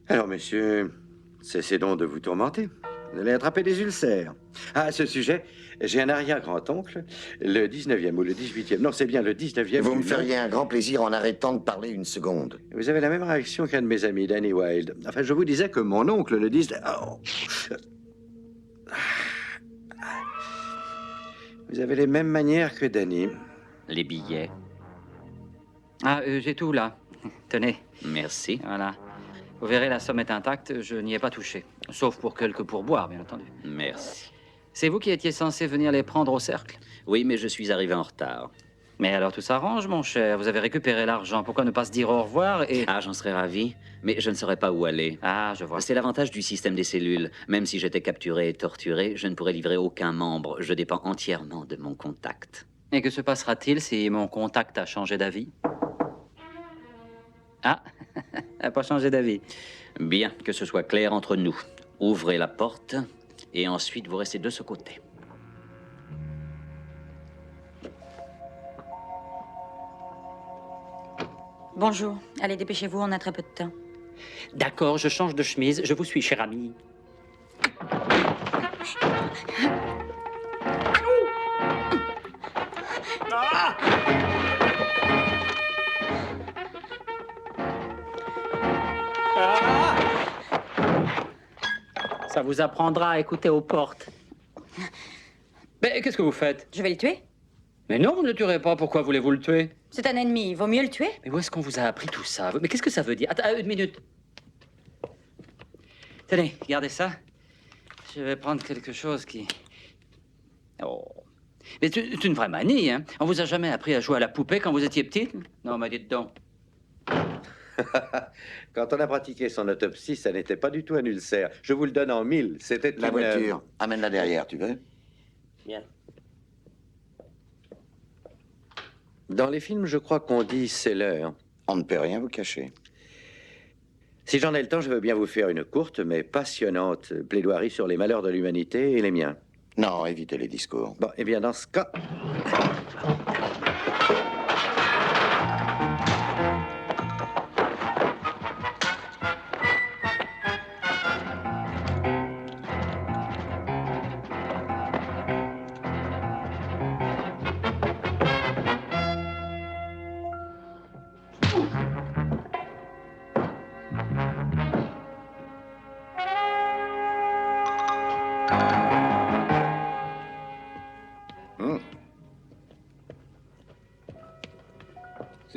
Speaker 7: Alors, monsieur, cessez donc de vous tourmenter. Vous allez attraper des ulcères. Ah, à ce sujet, j'ai un arrière-grand-oncle, le 19e ou le 18e. Non, c'est bien le 19e.
Speaker 4: Vous me feriez un grand plaisir en arrêtant de parler une seconde.
Speaker 7: Vous avez la même réaction qu'un de mes amis, Danny Wilde. Enfin, je vous disais que mon oncle, le 19... Oh. Vous avez les mêmes manières que Danny.
Speaker 3: Les billets.
Speaker 6: Ah, j'ai tout là. Tenez.
Speaker 3: Merci.
Speaker 6: Voilà. Vous verrez, la somme est intacte, je n'y ai pas touché. Sauf pour quelques pourboires, bien entendu.
Speaker 3: Merci.
Speaker 6: C'est vous qui étiez censé venir les prendre au cercle?
Speaker 3: Oui, mais je suis arrivé en retard.
Speaker 6: Mais alors tout s'arrange, mon cher. Vous avez récupéré l'argent. Pourquoi ne pas se dire au revoir et...
Speaker 3: Ah, j'en serais ravi, mais je ne saurais pas où aller.
Speaker 6: Ah, je vois.
Speaker 3: C'est l'avantage du système des cellules. Même si j'étais capturé et torturé, je ne pourrais livrer aucun membre. Je dépends entièrement de mon contact.
Speaker 6: Et que se passera-t-il si mon contact a changé d'avis? Ah, elle n'a pas changé d'avis.
Speaker 3: Bien, que ce soit clair entre nous. Ouvrez la porte et ensuite vous restez de ce côté.
Speaker 8: Bonjour. Allez, dépêchez-vous, on a très peu de temps.
Speaker 6: D'accord, je change de chemise. Je vous suis, cher ami. Ça vous apprendra à écouter aux portes. Mais qu'est-ce que vous faites?
Speaker 8: Je vais le tuer.
Speaker 6: Mais non, vous ne le tuerez pas. Pourquoi voulez-vous le tuer?
Speaker 8: C'est un ennemi, il vaut mieux le tuer.
Speaker 6: Mais où est-ce qu'on vous a appris tout ça? Mais qu'est-ce que ça veut dire? Attends, une minute. Tenez, regardez ça. Je vais prendre quelque chose qui... Oh. Mais c'est une vraie manie, hein? On vous a jamais appris à jouer à la poupée quand vous étiez petite? Non, mais dites donc.
Speaker 7: Quand on a pratiqué son autopsie, ça n'était pas du tout un ulcère. Je vous le donne en 1000. C'était
Speaker 4: La voiture, amène-la derrière, tu veux?
Speaker 10: Bien.
Speaker 7: Dans les films, je crois qu'on dit c'est l'heure.
Speaker 4: On ne peut rien vous cacher.
Speaker 7: Si j'en ai le temps, je veux bien vous faire une courte mais passionnante plaidoirie sur les malheurs de l'humanité et les miens.
Speaker 4: Non, évitez les discours.
Speaker 7: Bon, eh bien, dans ce cas...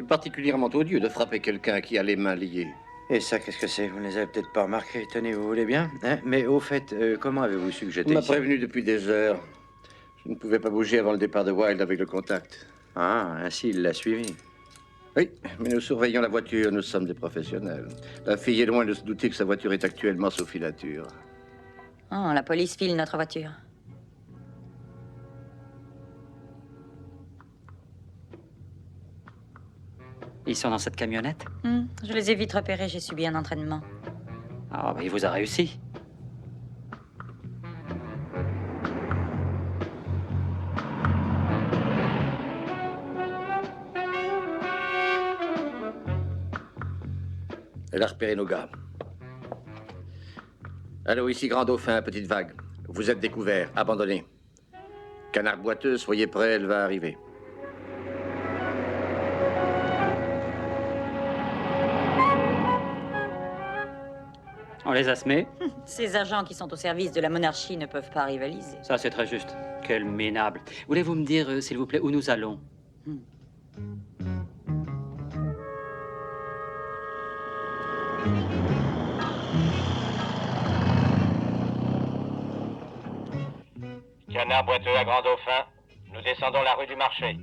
Speaker 5: C'est particulièrement odieux de frapper quelqu'un qui a les mains liées.
Speaker 7: Et ça, qu'est-ce que c'est? Vous ne les avez peut-être pas remarqués. Tenez, vous voulez bien, hein? Mais au fait, comment avez-vous su que j'étais
Speaker 5: On m'a
Speaker 7: ici?
Speaker 5: prévenu depuis des heures. Je ne pouvais pas bouger avant le départ de Wilde avec le contact.
Speaker 7: Ah, ainsi il l'a suivi.
Speaker 5: Oui, mais nous surveillons la voiture, nous sommes des professionnels. La fille est loin de se douter que sa voiture est actuellement sous filature.
Speaker 8: Oh, la police file notre voiture.
Speaker 6: Ils sont dans cette camionnette?
Speaker 8: Je les ai vite repérés, j'ai subi un entraînement.
Speaker 6: Ah, bah, il vous a réussi.
Speaker 5: Elle a repéré nos gars. Allô, ici Grand Dauphin, Petite Vague. Vous êtes découvert, abandonné. Canard boiteux, soyez prêts, elle va arriver.
Speaker 6: On les a semés?
Speaker 8: Ces agents qui sont au service de la monarchie ne peuvent pas rivaliser.
Speaker 6: Ça, c'est très juste. Quel minable. Voulez-vous me dire, s'il vous plaît, où nous allons?
Speaker 13: Canard boiteux à Grand Dauphin. Nous descendons la rue du Marché.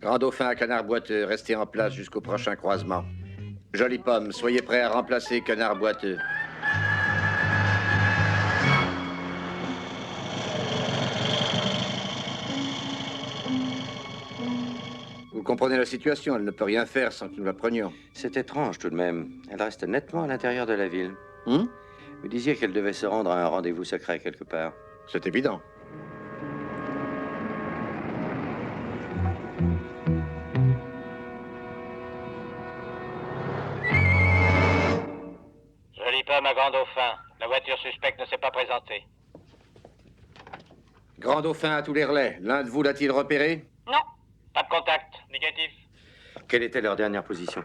Speaker 5: Grand Dauphin à Canard boiteux, restez en place jusqu'au prochain croisement. Jolie Pomme, soyez prêts à remplacer Canard boiteux. Vous comprenez la situation, elle ne peut rien faire sans que nous la prenions.
Speaker 7: C'est étrange tout de même. Elle reste nettement à l'intérieur de la ville. Vous disiez qu'elle devait se rendre à un rendez-vous secret quelque part.
Speaker 5: C'est évident.
Speaker 13: Jolie Pomme à Grand Dauphin. La voiture suspecte ne s'est pas présentée.
Speaker 5: Grand Dauphin à tous les relais. L'un de vous l'a-t-il repéré?
Speaker 13: Non. Pas de contact. Négatif.
Speaker 7: Quelle était leur dernière position?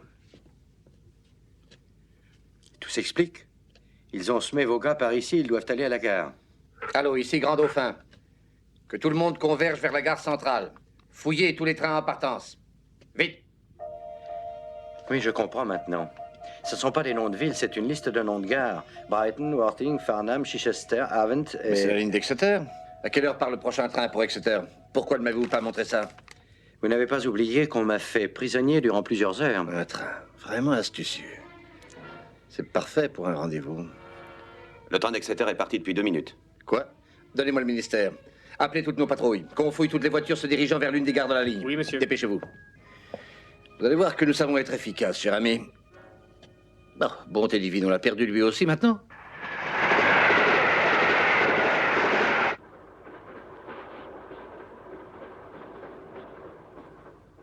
Speaker 7: Tout s'explique. Ils ont semé vos gars par ici, ils doivent aller à la gare.
Speaker 5: Allô, ici Grand Dauphin. Que tout le monde converge vers la gare centrale. Fouillez tous les trains en partance. Vite!
Speaker 7: Oui, je comprends maintenant. Ce ne sont pas des noms de villes, c'est une liste de noms de gares. Brighton, Worthing, Farnham, Chichester, Avent et...
Speaker 5: Mais c'est la ligne d'Exeter. À quelle heure part le prochain train pour Exeter? Pourquoi ne m'avez-vous pas montré ça?
Speaker 7: Vous n'avez pas oublié qu'on m'a fait prisonnier durant plusieurs heures.
Speaker 5: Un train, vraiment astucieux. C'est parfait pour un rendez-vous.
Speaker 14: Le train d'Exeter est parti depuis 2 minutes.
Speaker 5: Quoi? Donnez-moi le ministère. Appelez toutes nos patrouilles. Qu'on fouille toutes les voitures se dirigeant vers l'une des gares de la ligne.
Speaker 1: Oui, monsieur.
Speaker 5: Dépêchez-vous. Vous allez voir que nous savons être efficaces, cher ami. Bon, bonté divine, on l'a perdu lui aussi maintenant.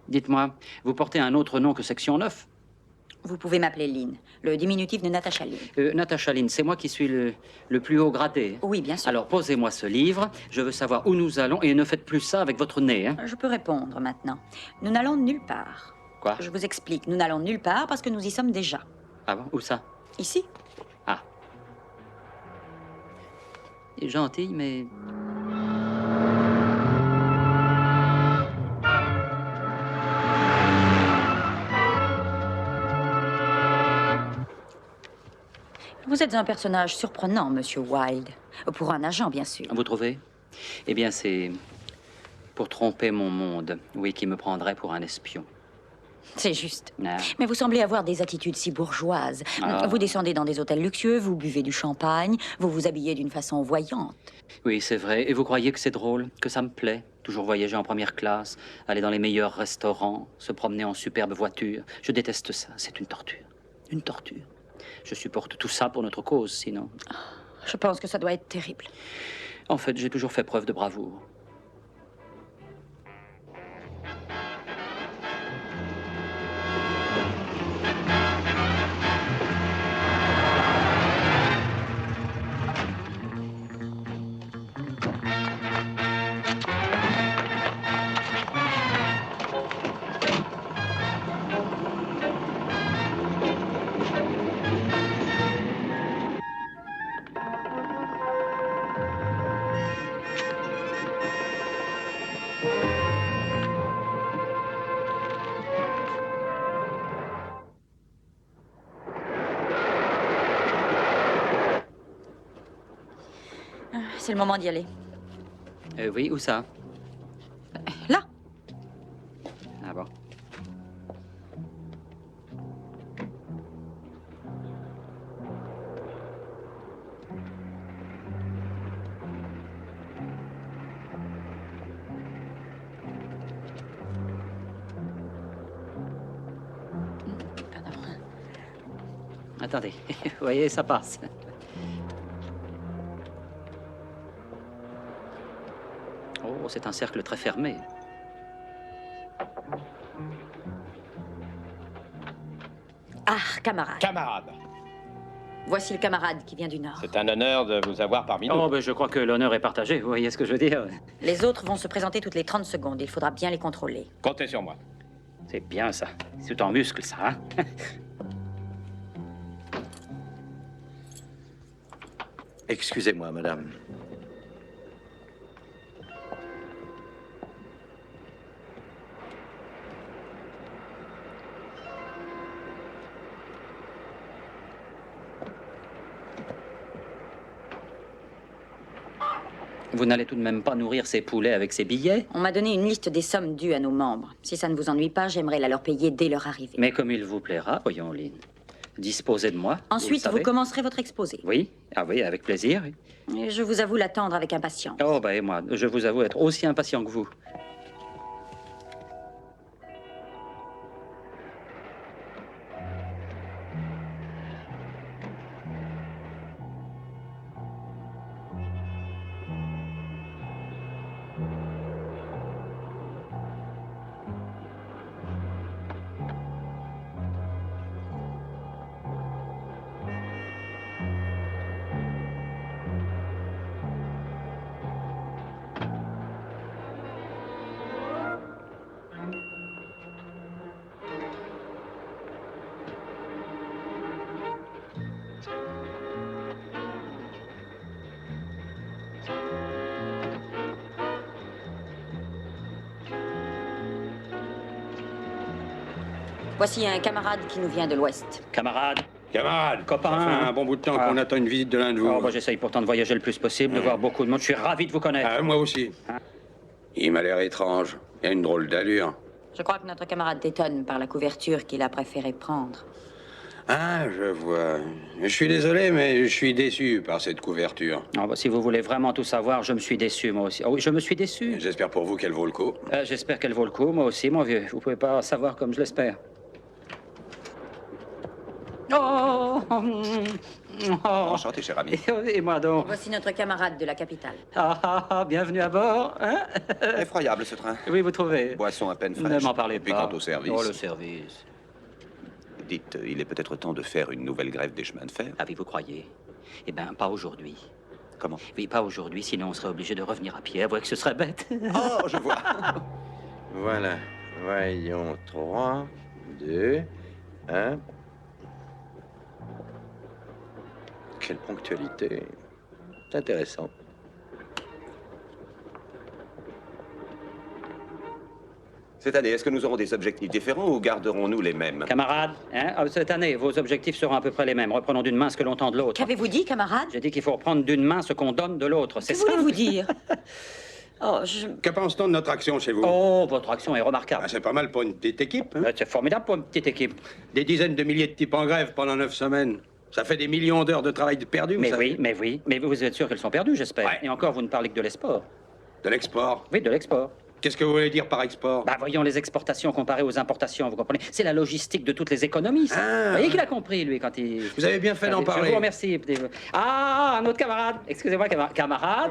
Speaker 6: Dites-moi, vous portez un autre nom que section 9?
Speaker 8: Vous pouvez m'appeler Lynn, le diminutif de Natasha Lynn.
Speaker 6: Natasha Lynn, c'est moi qui suis le plus haut gradé.
Speaker 8: Oui, bien sûr.
Speaker 6: Alors, posez-moi ce livre, je veux savoir où nous allons, et ne faites plus ça avec votre nez, hein.
Speaker 8: Je peux répondre maintenant. Nous n'allons nulle part.
Speaker 6: Quoi?
Speaker 8: Je vous explique, nous n'allons nulle part parce que nous y sommes déjà.
Speaker 6: Ah bon? Où ça?
Speaker 8: Ici.
Speaker 6: Ah. Il est gentil, mais...
Speaker 8: Vous êtes un personnage surprenant, Monsieur Wilde. Pour un agent, bien sûr.
Speaker 6: Vous trouvez? Eh bien, c'est pour tromper mon monde. Oui, qui me prendrait pour un espion.
Speaker 8: C'est juste.
Speaker 6: Ah.
Speaker 8: Mais vous semblez avoir des attitudes si bourgeoises.
Speaker 6: Ah.
Speaker 8: Vous descendez dans des hôtels luxueux, vous buvez du champagne, vous vous habillez d'une façon voyante.
Speaker 6: Oui, c'est vrai. Et vous croyez que c'est drôle? Que ça me plaît? Toujours voyager en première classe, aller dans les meilleurs restaurants, se promener en superbe voiture. Je déteste ça. C'est une torture. Une torture. Je supporte tout ça pour notre cause, sinon.
Speaker 8: Je pense que ça doit être terrible.
Speaker 6: En fait, j'ai toujours fait preuve de bravoure.
Speaker 8: C'est le moment d'y aller.
Speaker 6: Oui, où ça?
Speaker 8: Là.
Speaker 6: Ah bon. Attendez, vous voyez, ça passe. Oh, c'est un cercle très fermé.
Speaker 8: Ah, camarade.
Speaker 15: Camarade.
Speaker 8: Voici le camarade qui vient du Nord.
Speaker 15: C'est un honneur de vous avoir parmi nous.
Speaker 6: Oh, ben, je crois que l'honneur est partagé, vous voyez ce que je veux dire?
Speaker 8: Les autres vont se présenter toutes les 30 secondes. Il faudra bien les contrôler.
Speaker 15: Comptez sur moi.
Speaker 6: C'est bien, ça. C'est tout en muscle, ça, hein?
Speaker 7: Excusez-moi, madame.
Speaker 6: Vous n'allez tout de même pas nourrir ces poulets avec ces billets?
Speaker 8: On m'a donné une liste des sommes dues à nos membres. Si ça ne vous ennuie pas, j'aimerais la leur payer dès leur arrivée.
Speaker 6: Mais comme il vous plaira, voyons, Lynn. Disposez de moi.
Speaker 8: Ensuite, vous commencerez votre exposé.
Speaker 6: Oui, ah oui, avec plaisir. Oui.
Speaker 8: Et je vous avoue l'attendre avec impatience.
Speaker 6: Oh, bah et moi, je vous avoue être aussi impatient que vous.
Speaker 8: Voici un camarade qui nous vient de l'Ouest.
Speaker 6: Camarade.
Speaker 15: Camarade.
Speaker 6: Copain.
Speaker 15: Ça fait un bon bout de temps qu'on attend une visite de l'un de vous.
Speaker 6: Oh, bah, j'essaye pourtant de voyager le plus possible, de voir beaucoup de monde. Je suis ravi de vous connaître.
Speaker 15: Ah, moi aussi. Il m'a l'air étrange. Il a une drôle d'allure.
Speaker 8: Je crois que notre camarade t'étonne par la couverture qu'il a préféré prendre.
Speaker 15: Ah, je vois. Je suis désolé, mais je suis déçu par cette couverture.
Speaker 6: Oh, bah, si vous voulez vraiment tout savoir, je me suis déçu, moi aussi. Oh, oui, je me suis déçu.
Speaker 15: J'espère pour vous qu'elle vaut le coup.
Speaker 6: J'espère qu'elle vaut le coup, moi aussi, mon vieux. Vous pouvez pas savoir comme je l'espère. Oh,
Speaker 14: Enchanté, cher ami.
Speaker 6: Et moi donc.
Speaker 8: Voici notre camarade de la capitale.
Speaker 6: Bienvenue à bord. Hein?
Speaker 14: Effroyable, ce train.
Speaker 6: Oui, vous trouvez.
Speaker 14: Boisson à peine fraîche.
Speaker 6: Ne m'en parlez
Speaker 14: Et puis
Speaker 6: pas.
Speaker 14: quant au service...
Speaker 6: Oh, le service.
Speaker 14: Dites, il est peut-être temps de faire une nouvelle grève des chemins de fer.
Speaker 6: Ah oui, vous croyez? Eh bien, pas aujourd'hui.
Speaker 14: Comment?
Speaker 6: Oui, pas aujourd'hui, sinon on serait obligé de revenir à pied. Avouez que ce serait bête.
Speaker 14: Oh, je vois.
Speaker 7: Voilà. Voyons. 3, 2, 1. Quelle ponctualité. C'est intéressant.
Speaker 14: Cette année, est-ce que nous aurons des objectifs différents ou garderons-nous les mêmes?
Speaker 6: Camarades, hein, cette année, vos objectifs seront à peu près les mêmes. Reprenons d'une main ce que l'on tend de l'autre.
Speaker 8: Qu'avez-vous dit, camarade?
Speaker 6: J'ai dit qu'il faut reprendre d'une main ce qu'on donne de l'autre. C'est
Speaker 8: Que
Speaker 6: ça.
Speaker 8: voulez-vous dire? Oh,
Speaker 15: Que pense-t-on de notre action chez vous?
Speaker 6: Oh, votre action est remarquable.
Speaker 15: Ah, c'est pas mal pour une petite équipe. Hein?
Speaker 6: C'est formidable pour une petite équipe.
Speaker 15: Des dizaines de milliers de types en grève pendant 9 semaines. Ça fait des millions d'heures de travail perdues.
Speaker 6: Mais oui, mais oui. Mais vous êtes sûr qu'elles sont perdues, j'espère.
Speaker 15: Ouais.
Speaker 6: Et encore, vous ne parlez que de l'export.
Speaker 15: De l'export?
Speaker 6: Oui, de l'export.
Speaker 15: Qu'est-ce que vous voulez dire par export?
Speaker 6: Bah, voyons les exportations comparées aux importations, vous comprenez? C'est la logistique de toutes les économies, ça. Vous voyez qu'il a compris, lui, quand il...
Speaker 15: Vous avez bien fait d'en parler.
Speaker 6: Je vous remercie. Ah, un autre camarade. Excusez-moi, camarade.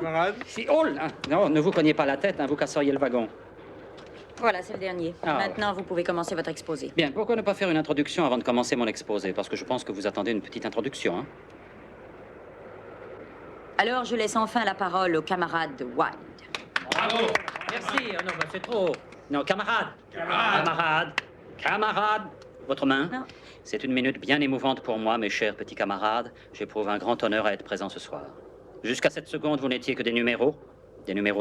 Speaker 6: Oh là, non, ne vous cognez pas la tête, hein, vous casseriez le wagon.
Speaker 8: Voilà, c'est le dernier.
Speaker 6: Ah,
Speaker 8: Maintenant, vous pouvez commencer votre exposé.
Speaker 6: Bien, pourquoi ne pas faire une introduction avant de commencer mon exposé? Parce que je pense que vous attendez une petite introduction, hein?
Speaker 8: Alors, je laisse enfin la parole au camarade Wilde.
Speaker 6: Bravo. Merci. Oh non, bah, c'est trop. Non, camarade. Camarade. Votre main?
Speaker 8: Non.
Speaker 6: C'est une minute bien émouvante pour moi, mes chers petits camarades. J'éprouve un grand honneur à être présent ce soir. Jusqu'à cette seconde, vous n'étiez que des numéros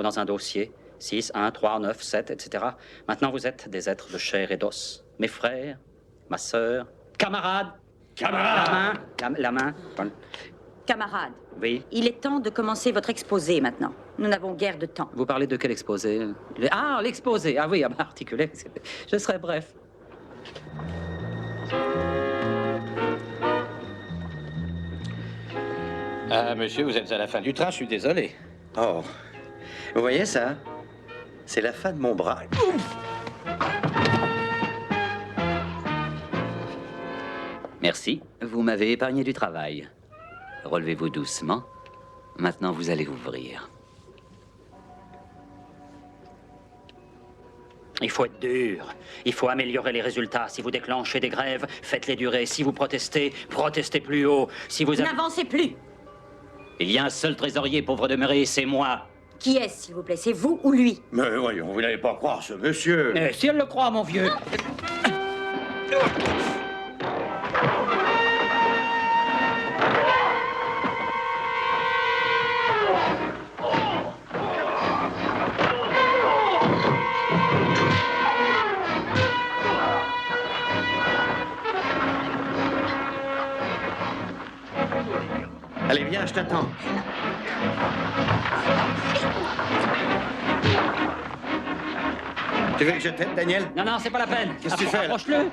Speaker 6: dans un dossier. 6, 1, 3, 9, 7, etc. Maintenant, vous êtes des êtres de chair et d'os. Mes frères, ma sœur, camarades.
Speaker 15: Camarades.
Speaker 6: La main.
Speaker 8: Camarades,
Speaker 6: Oui.
Speaker 8: il est temps de commencer votre exposé maintenant. Nous n'avons guère de temps.
Speaker 6: Vous parlez de quel exposé? Ah, l'exposé. Ah oui, articulé. Je serai bref.
Speaker 5: Ah, monsieur, vous êtes à la fin du train, je suis désolé.
Speaker 7: Oh, vous voyez ça? C'est la fin de mon bras.
Speaker 3: Merci. Vous m'avez épargné du travail. Relevez-vous doucement. Maintenant, vous allez ouvrir.
Speaker 6: Il faut être dur. Il faut améliorer les résultats. Si vous déclenchez des grèves, faites-les durer. Si vous protestez, protestez plus haut. Si vous...
Speaker 8: N'avancez plus.
Speaker 3: Il y a un seul trésorier, pauvre demeuré, c'est moi.
Speaker 8: Qui est-ce, s'il vous plaît? C'est vous ou lui?
Speaker 12: Mais voyons, vous n'allez pas croire ce monsieur.
Speaker 6: Si elle le croit, mon vieux.
Speaker 7: Allez, viens, je t'attends. Tu veux que je t'aide, Daniel?
Speaker 6: Non, non, c'est pas la peine.
Speaker 7: Qu'est-ce que tu fais, là?
Speaker 6: Approche-le.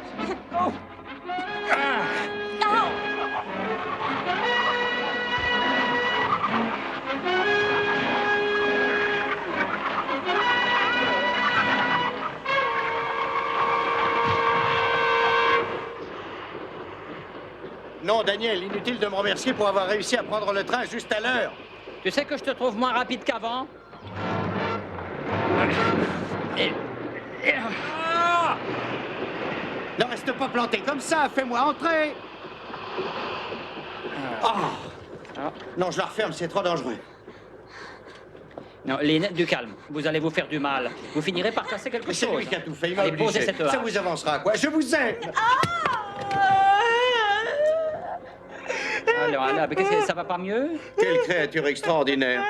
Speaker 12: Non, Daniel, inutile de me remercier pour avoir réussi à prendre le train juste à l'heure.
Speaker 6: Tu sais que je te trouve moins rapide qu'avant?
Speaker 12: Ne reste pas planté comme ça, fais-moi entrer. Non, je la referme, c'est trop dangereux.
Speaker 6: Non, Lynn, du calme. Vous allez vous faire du mal. Vous finirez par casser quelque
Speaker 12: Mais c'est
Speaker 6: chose.
Speaker 12: lui qui a tout fait, il m'a
Speaker 6: Allez, posez
Speaker 12: obligé.
Speaker 6: cette
Speaker 12: Ça
Speaker 6: hache.
Speaker 12: vous avancera à quoi? Je vous aime.
Speaker 6: Alors, mais qu'est-ce que ça va pas mieux?
Speaker 12: Quelle créature extraordinaire.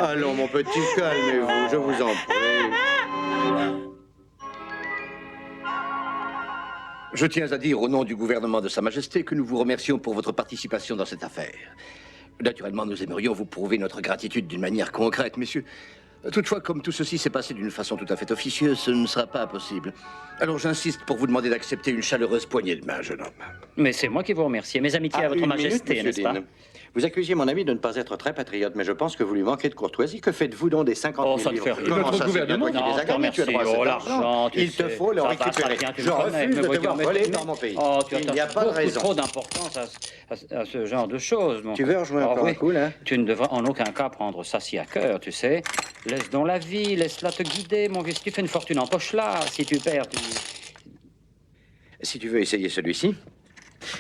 Speaker 12: Allons, mon petit, calmez-vous, je vous en prie.
Speaker 5: Je tiens à dire au nom du gouvernement de Sa Majesté que nous vous remercions pour votre participation dans cette affaire. Naturellement, nous aimerions vous prouver notre gratitude d'une manière concrète, messieurs. Toutefois, comme tout ceci s'est passé d'une façon tout à fait officieuse, ce ne sera pas possible. Alors j'insiste pour vous demander d'accepter une chaleureuse poignée de main, jeune homme.
Speaker 6: Mais c'est moi qui vous remercie. Mes amitiés à votre
Speaker 7: Une
Speaker 6: majesté,
Speaker 7: minute,
Speaker 6: n'est-ce
Speaker 7: monsieur
Speaker 6: pas?
Speaker 7: Dean. Vous accusiez mon ami de ne pas être très patriote, mais je pense que vous lui manquez de courtoisie. Que faites-vous donc des 50 000
Speaker 6: Oh, ça te
Speaker 7: livres?
Speaker 6: fait rire.
Speaker 7: Comment
Speaker 6: Notre
Speaker 7: ça, c'est bien
Speaker 6: gouvernement,
Speaker 7: toi qui
Speaker 6: non,
Speaker 7: les as
Speaker 6: je te
Speaker 7: gagnés, tu as droit à
Speaker 6: remercie.
Speaker 7: cet
Speaker 6: Oh,
Speaker 7: argent.
Speaker 6: l'argent, tu
Speaker 7: Il te
Speaker 6: sais,
Speaker 7: faut le
Speaker 6: ça va, ça
Speaker 7: récupérer.
Speaker 6: vient, tu
Speaker 7: Je
Speaker 6: le connais,
Speaker 7: refuse
Speaker 6: mais
Speaker 7: de te
Speaker 6: voyons,
Speaker 7: voir
Speaker 6: mais-
Speaker 7: voler dans mon pays.
Speaker 6: Oh, tu
Speaker 7: Il n'y a
Speaker 6: attaches
Speaker 7: pas de
Speaker 6: beaucoup
Speaker 7: raison.
Speaker 6: trop d'importance à ce genre de choses. Mon...
Speaker 7: Tu veux rejouer encore
Speaker 6: oui,
Speaker 7: un coup, là?
Speaker 6: Tu ne devras en aucun cas prendre ça si à cœur, tu sais. Laisse donc la vie, laisse-la te guider, mon vieux. Si tu fais une fortune en poche là, si tu perds, tu...
Speaker 7: Si tu veux essayer celui-ci,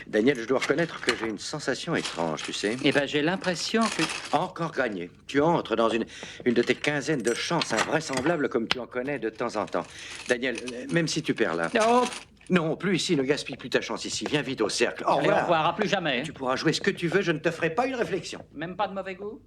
Speaker 7: Daniel, je dois reconnaître que j'ai une sensation étrange, tu sais.
Speaker 6: Eh ben, j'ai l'impression que...
Speaker 7: Encore gagné. Tu entres dans une de tes quinzaines de chances invraisemblables comme tu en connais de temps en temps. Daniel, même si tu perds là...
Speaker 6: Oh.
Speaker 7: Non, plus ici, ne gaspille plus ta chance ici. Viens vite au cercle. Au
Speaker 6: Allez,
Speaker 7: revoir.
Speaker 6: au revoir, à plus jamais.
Speaker 7: Tu pourras jouer ce que tu veux, je ne te ferai pas une réflexion.
Speaker 6: Même pas de mauvais goût?